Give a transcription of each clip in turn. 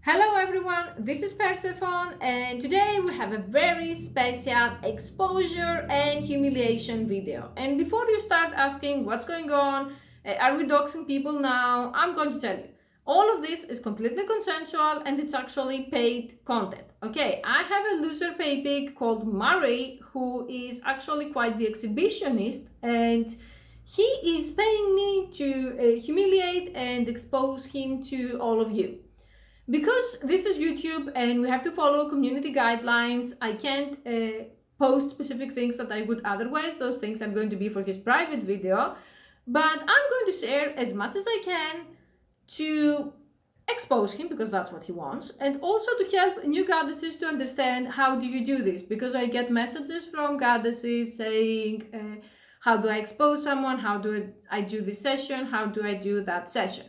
Hello everyone, this is Persephone and today we have a very special exposure and humiliation video. And before you start asking what's going on, are we doxing people now, I'm going to tell you. All of this is completely consensual and it's actually paid content. Okay, I have a loser paypig called Murray who is actually quite the exhibitionist and he is paying me to humiliate and expose him to all of you. Because this is YouTube and we have to follow community guidelines, I can't post specific things that I would otherwise. Those things are going to be for his private video. But I'm going to share as much as I can to expose him because that's what he wants. And also to help new goddesses to understand how do you do this. Because I get messages from goddesses saying, how do I expose someone? How do I do this session? How do I do that session?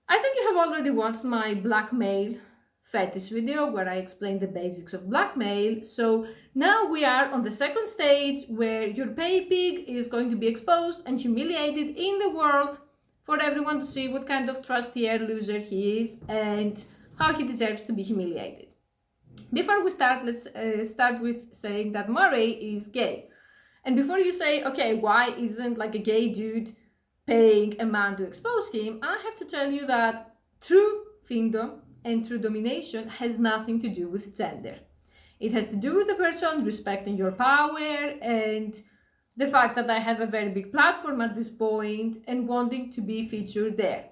I think you have already watched my blackmail fetish video where I explained the basics of blackmail. So now we are on the second stage where your paypig is going to be exposed and humiliated in the world for everyone to see what kind of trustier loser he is and how he deserves to be humiliated. Before we start, let's start with saying that Murray is gay. And before you say, okay, why isn't like a gay dude paying a man to expose him, I have to tell you that true fiendom and true domination has nothing to do with gender. It has to do with the person respecting your power and the fact that I have a very big platform at this point and wanting to be featured there.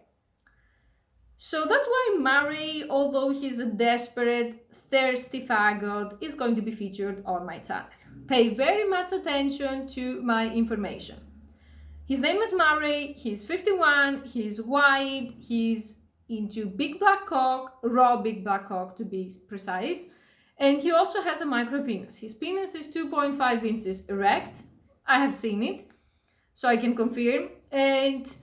So that's why Murray, although he's a desperate, thirsty faggot, is going to be featured on my channel. Pay very much attention to my information. His name is Murray, he's 51, he's white, he's into big black cock, raw big black cock to be precise, and he also has a micro penis. His penis is 2.5 inches erect, I have seen it, so I can confirm, and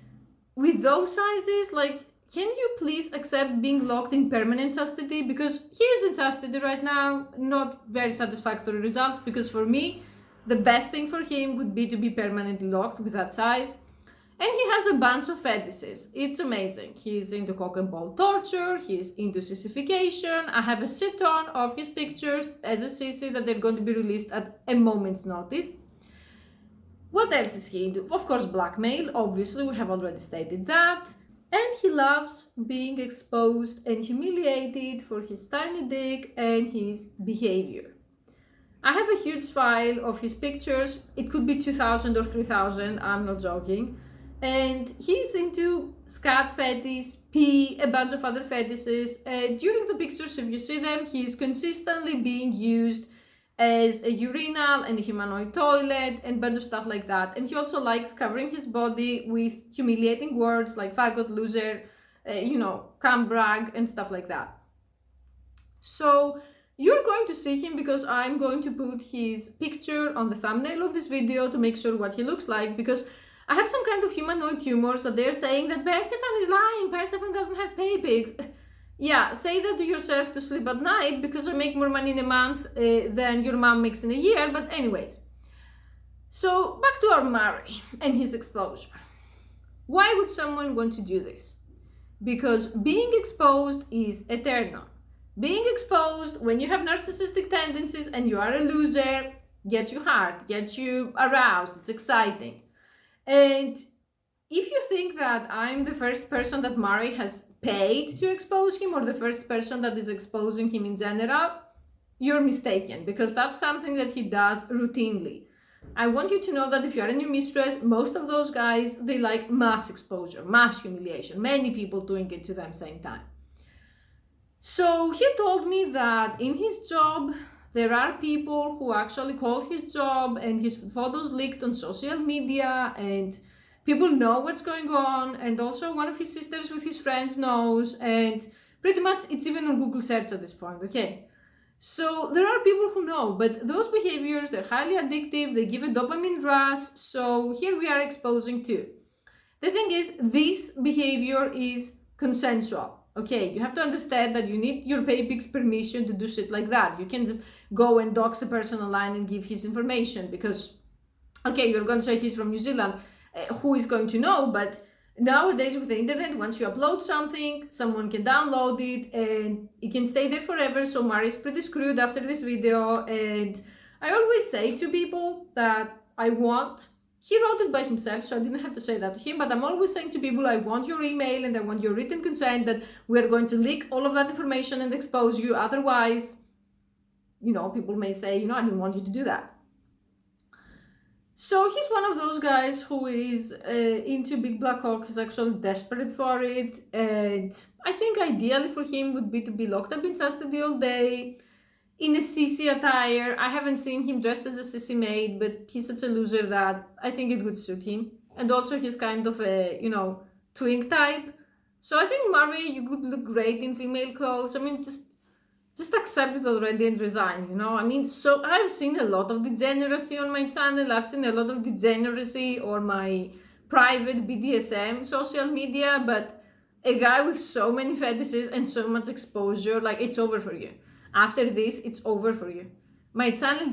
with those sizes, like, can you please accept being locked in permanent chastity? Because he is in chastity right now, not very satisfactory results, because for me, the best thing for him would be to be permanently locked with that size. And he has a bunch of fetishes. It's amazing. He's into cock and ball torture. He's into sissification. I have a shit ton of his pictures as a sissy that they're going to be released at a moment's notice. What else is he into? Of course, blackmail. Obviously, we have already stated that. And he loves being exposed and humiliated for his tiny dick and his behavior. I have a huge file of his pictures. It could be 2,000 or 3,000, I'm not joking. And he's into scat fetish, pee, a bunch of other fetishes. During the pictures, if you see them, he's consistently being used as a urinal and a humanoid toilet and a bunch of stuff like that. And he also likes covering his body with humiliating words like faggot, loser, cum brag and stuff like that. So you're going to see him because I'm going to put his picture on the thumbnail of this video to make sure what he looks like, because I have some kind of humanoid tumor, so they're saying that Persephone is lying, Persephone doesn't have paypigs. Yeah, say that to yourself to sleep at night, because I make more money in a month than your mom makes in a year, but anyways. So back to our Murray and his exposure. Why would someone want to do this? Because being exposed is eternal. Being exposed when you have narcissistic tendencies and you are a loser gets you hard, gets you aroused, it's exciting. And if you think that I'm the first person that Murray has paid to expose him or the first person that is exposing him in general, you're mistaken, because that's something that he does routinely. I want you to know that if you're a new mistress, most of those guys, they like mass exposure, mass humiliation, many people doing it to them same time. So he told me that in his job, there are people who actually call his job and his photos leaked on social media and people know what's going on, and also one of his sisters with his friends knows, and pretty much it's even on Google search at this point, okay? So there are people who know, but those behaviors, they're highly addictive, they give a dopamine rush, so here we are exposing too. The thing is, this behavior is consensual. Okay, you have to understand that you need your paypig's permission to do shit like that. You can just go and dox a person online and give his information because, okay, you're going to say he's from New Zealand. Who is going to know? But Nowadays with the internet, once you upload something, someone can download it and it can stay there forever. So Mari is pretty screwed after this video, and I always say to people that he wrote it by himself, so I didn't have to say that to him, but I'm always saying to people, I want your email and I want your written consent that we're going to leak all of that information and expose you. Otherwise, people may say, I didn't want you to do that. So he's one of those guys who is into Big Black Hawk. He's actually desperate for it, and I think ideally for him would be to be locked up in custody all day in a sissy attire. I haven't seen him dressed as a sissy maid, but he's such a loser that I think it would suit him. And also he's kind of a, twink type. So I think, Mari, you could look great in female clothes. I mean, just accept it already and resign, I mean, so I've seen a lot of degeneracy on my channel. I've seen a lot of degeneracy on my private BDSM social media, but a guy with so many fetishes and so much exposure, like, it's over for you. After this, it's over for you. My channel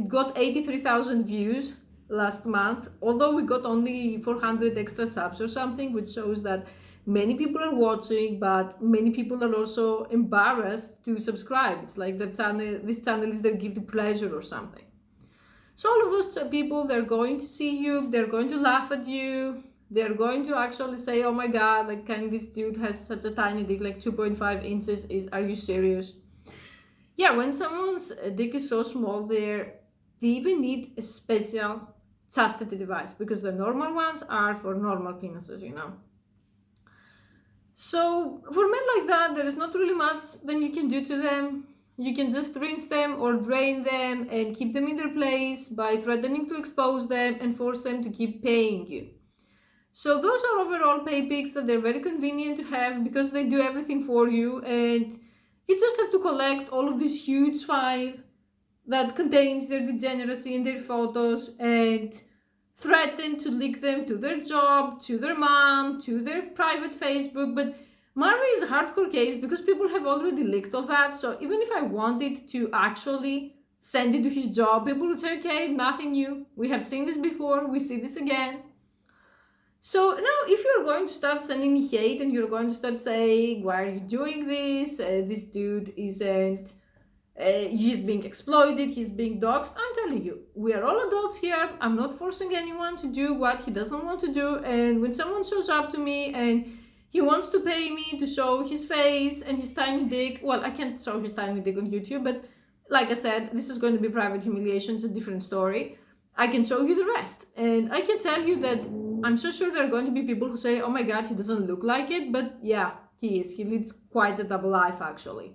got 83,000 views last month, although we got only 400 extra subs or something, which shows that many people are watching, but many people are also embarrassed to subscribe. It's like this channel is their guilty pleasure or something. So all of those people, they're going to see you, they're going to laugh at you, they're going to actually say, oh my god, like, this dude has such a tiny dick, like 2.5 inches, are you serious? Yeah, when someone's dick is so small, they even need a special chastity device, because the normal ones are for normal penises, So for men like that, there is not really much that you can do to them. You can just rinse them or drain them and keep them in their place by threatening to expose them and force them to keep paying you. So those are overall pay pigs that they're very convenient to have because they do everything for you, and you just have to collect all of this huge file that contains their degeneracy and their photos and threaten to leak them to their job, to their mom, to their private Facebook. But Mari is a hardcore case because people have already leaked all that. So even if I wanted to actually send it to his job, people would say, okay, nothing new. We have seen this before. We see this again. So now if you're going to start sending me hate and you're going to start saying, why are you doing this? This dude isn't, he's being exploited, he's being doxxed. I'm telling you, we are all adults here. I'm not forcing anyone to do what he doesn't want to do. And when someone shows up to me and he wants to pay me to show his face and his tiny dick, well, I can't show his tiny dick on YouTube, but like I said, this is going to be private humiliation. It's a different story. I can show you the rest. And I can tell you that I'm so sure there are going to be people who say, oh my god, he doesn't look like it. But yeah, he is. He leads quite a double life, actually.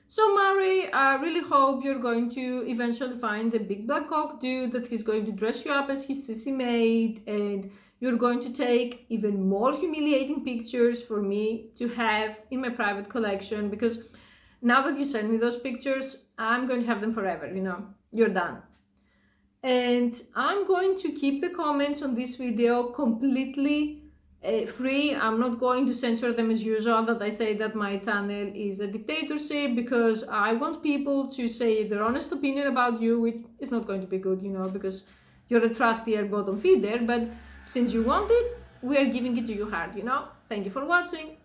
So Mari, I really hope you're going to eventually find a big black cock dude that he's going to dress you up as his sissy maid, and you're going to take even more humiliating pictures for me to have in my private collection, because now that you send me those pictures, I'm going to have them forever, you're done. And I'm going to keep the comments on this video completely free. I'm not going to censor them as usual, that I say that my channel is a dictatorship, because I want people to say their honest opinion about you, which is not going to be good, because you're a trustier bottom feeder. But since you want it, we are giving it to you hard, Thank you for watching.